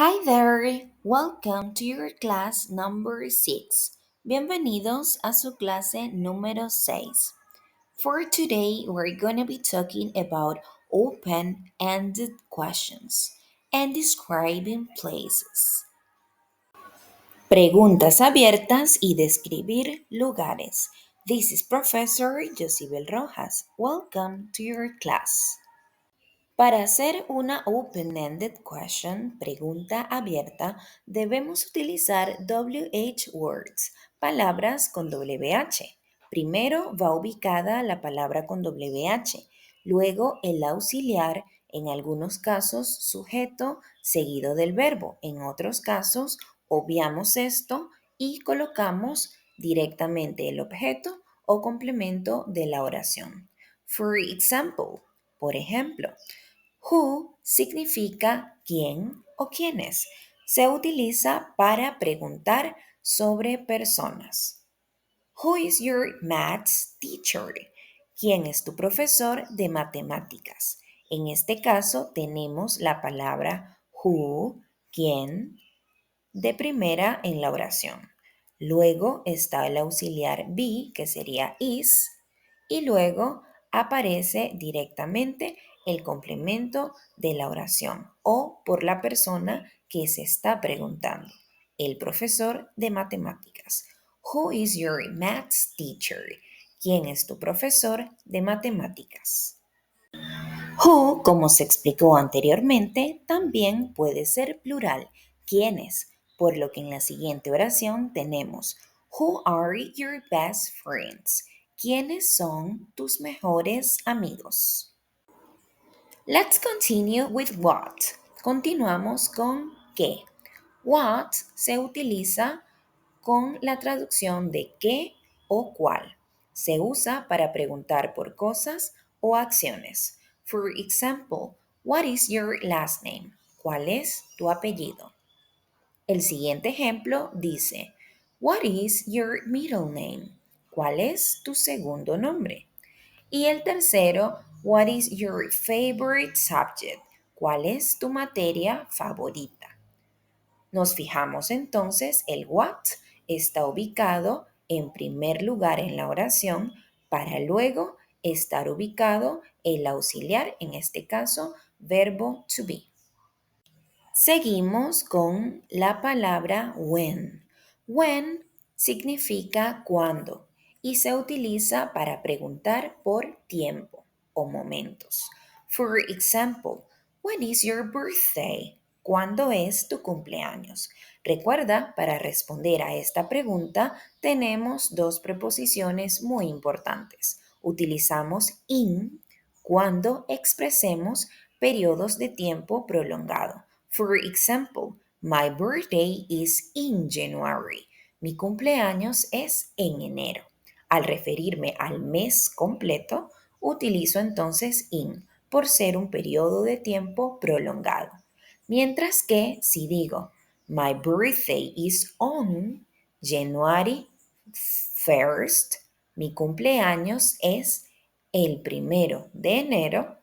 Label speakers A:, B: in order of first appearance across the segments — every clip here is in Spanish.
A: Hi there, welcome to your class number 6. Bienvenidos a su clase número 6. For today, we're going to be talking about open-ended questions and describing places. Preguntas abiertas y describir lugares. This is Professor Josibel Rojas. Welcome to your class. Para hacer una open-ended question, pregunta abierta, debemos utilizar WH words, palabras con WH. Primero va ubicada la palabra con WH, luego el auxiliar, en algunos casos sujeto seguido del verbo, en otros casos obviamos esto y colocamos directamente el objeto o complemento de la oración. For example, por ejemplo, who significa quién o quiénes. Se utiliza para preguntar sobre personas. Who is your maths teacher? ¿Quién es tu profesor de matemáticas? En este caso tenemos la palabra who, quién, de primera en la oración. Luego está el auxiliar be, que sería is, y luego aparece directamente el complemento de la oración o por la persona que se está preguntando, el profesor de matemáticas. Who is your maths teacher? ¿Quién es tu profesor de matemáticas? Who, como se explicó anteriormente, también puede ser plural, ¿quiénes? Por lo que en la siguiente oración tenemos Who are your best friends? ¿Quiénes son tus mejores amigos? Let's continue with what. Continuamos con qué. What se utiliza con la traducción de qué o cuál. Se usa para preguntar por cosas o acciones. For example, what is your last name? ¿Cuál es tu apellido? El siguiente ejemplo dice, what is your middle name? ¿Cuál es tu segundo nombre? Y el tercero, what is your favorite subject? ¿Cuál es tu materia favorita? Nos fijamos entonces, el what está ubicado en primer lugar en la oración para luego estar ubicado el auxiliar, en este caso, verbo to be. Seguimos con la palabra when. When significa cuándo y se utiliza para preguntar por tiempo o momentos. For example, when is your birthday? ¿Cuándo es tu cumpleaños? Recuerda, para responder a esta pregunta tenemos dos preposiciones muy importantes. Utilizamos in cuando expresemos periodos de tiempo prolongado. For example, my birthday is in January. Mi cumpleaños es en enero. Al referirme al mes completo, utilizo entonces in por ser un periodo de tiempo prolongado. Mientras que si digo, my birthday is on January 1st, mi cumpleaños es el 1 de enero,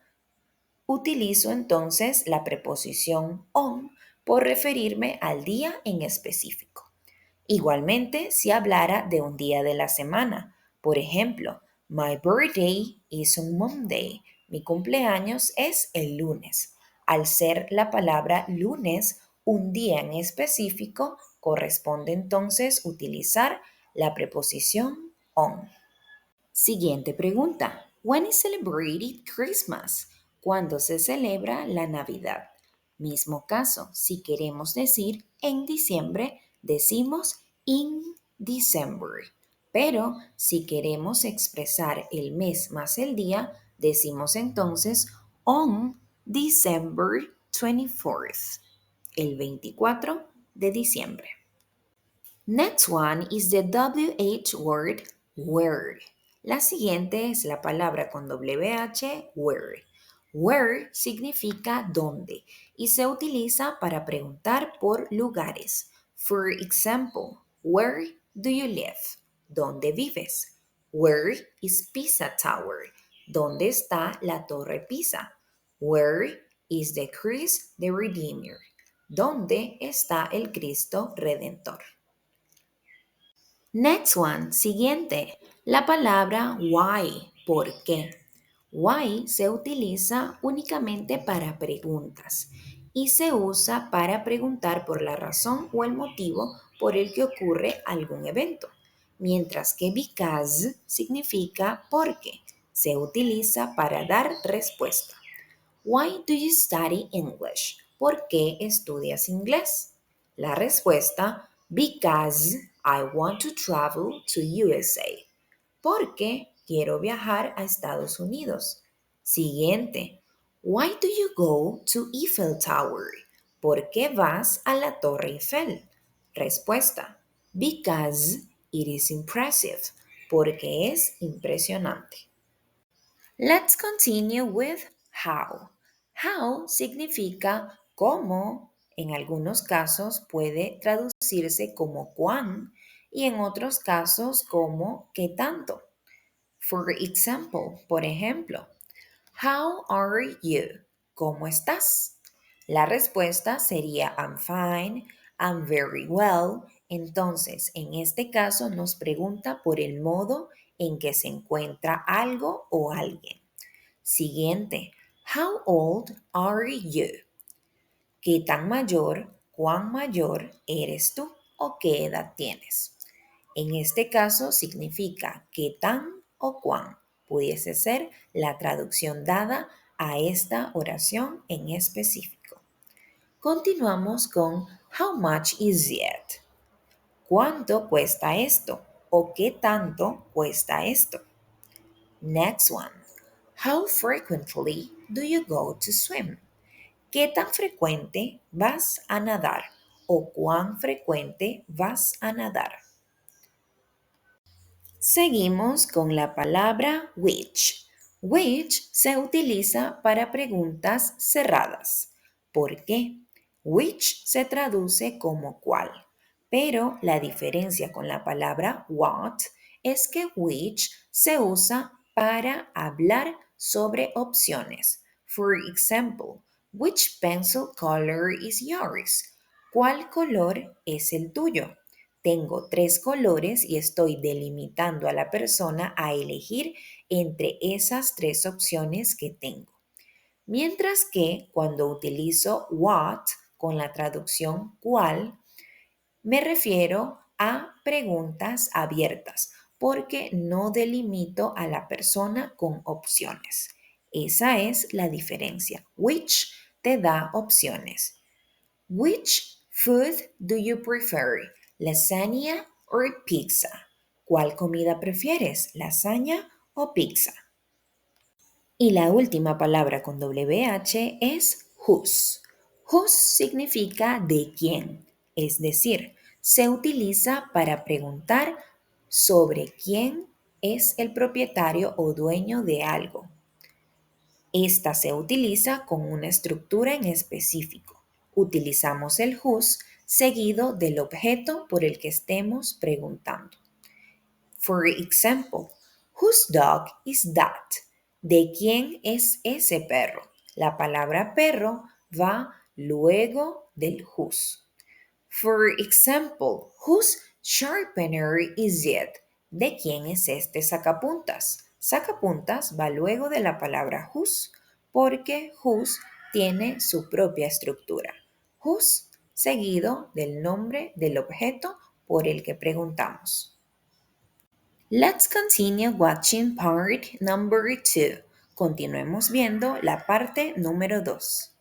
A: utilizo entonces la preposición on por referirme al día en específico. Igualmente, si hablara de un día de la semana, por ejemplo, my birthday is on Monday. Mi cumpleaños es el lunes. Al ser la palabra lunes un día en específico, corresponde entonces utilizar la preposición on. Siguiente pregunta. When is celebrated Christmas? ¿Cuándo se celebra la Navidad? Mismo caso, si queremos decir en diciembre, decimos in December. Pero si queremos expresar el mes más el día, decimos entonces on December 24th, el 24 de diciembre. Next one is the WH word where. La siguiente es la palabra con WH where. Where significa dónde y se utiliza para preguntar por lugares. For example, where do you live? ¿Dónde vives? Where is Pisa Tower? ¿Dónde está la Torre Pisa? Where is the Christ the Redeemer? ¿Dónde está el Cristo Redentor? Next one, siguiente. La palabra why, ¿por qué? Why se utiliza únicamente para preguntas y se usa para preguntar por la razón o el motivo por el que ocurre algún evento, mientras que because significa porque. Se utiliza para dar respuesta. Why do you study English? ¿Por qué estudias inglés? La respuesta, because I want to travel to USA. Porque quiero viajar a Estados Unidos. Siguiente, why do you go to Eiffel Tower? ¿Por qué vas a la Torre Eiffel? Respuesta, because it is impressive. Porque es impresionante. Let's continue with how. How significa cómo, en algunos casos puede traducirse como cuán y en otros casos como qué tanto. For example, por ejemplo, how are you? ¿Cómo estás? La respuesta sería I'm fine, I'm very well. Entonces, en este caso nos pregunta por el modo en que se encuentra algo o alguien. Siguiente. How old are you? ¿Qué tan mayor, cuán mayor eres tú o qué edad tienes? En este caso significa qué tan o cuán. Pudiese ser la traducción dada a esta oración en específico. Continuamos con how much is it? ¿Cuánto cuesta esto? ¿O qué tanto cuesta esto? Next one. How frequently do you go to swim? ¿Qué tan frecuente vas a nadar? ¿O cuán frecuente vas a nadar? Seguimos con la palabra which. Which se utiliza para preguntas cerradas. ¿Por qué? Which se traduce como cuál, pero la diferencia con la palabra what es que which se usa para hablar sobre opciones. For example, which pencil color is yours? ¿Cuál color es el tuyo? Tengo tres colores y estoy delimitando a la persona a elegir entre esas tres opciones que tengo. Mientras que cuando utilizo what con la traducción cuál, me refiero a preguntas abiertas porque no delimito a la persona con opciones. Esa es la diferencia. Which te da opciones. Which food do you prefer? ¿Lasagna or pizza? ¿Cuál comida prefieres? ¿Lasaña o pizza? Y la última palabra con WH es whose. Whose significa de quién, es decir, se utiliza para preguntar sobre quién es el propietario o dueño de algo. Esta se utiliza con una estructura en específico. Utilizamos el whose seguido del objeto por el que estemos preguntando. For example, whose dog is that? ¿De quién es ese perro? La palabra perro va luego del whose. For example, whose sharpener is it? ¿De quién es este sacapuntas? Sacapuntas va luego de la palabra whose porque whose tiene su propia estructura. Whose seguido del nombre del objeto por el que preguntamos. Let's continue watching part number 2. Continuemos viendo la parte número 2.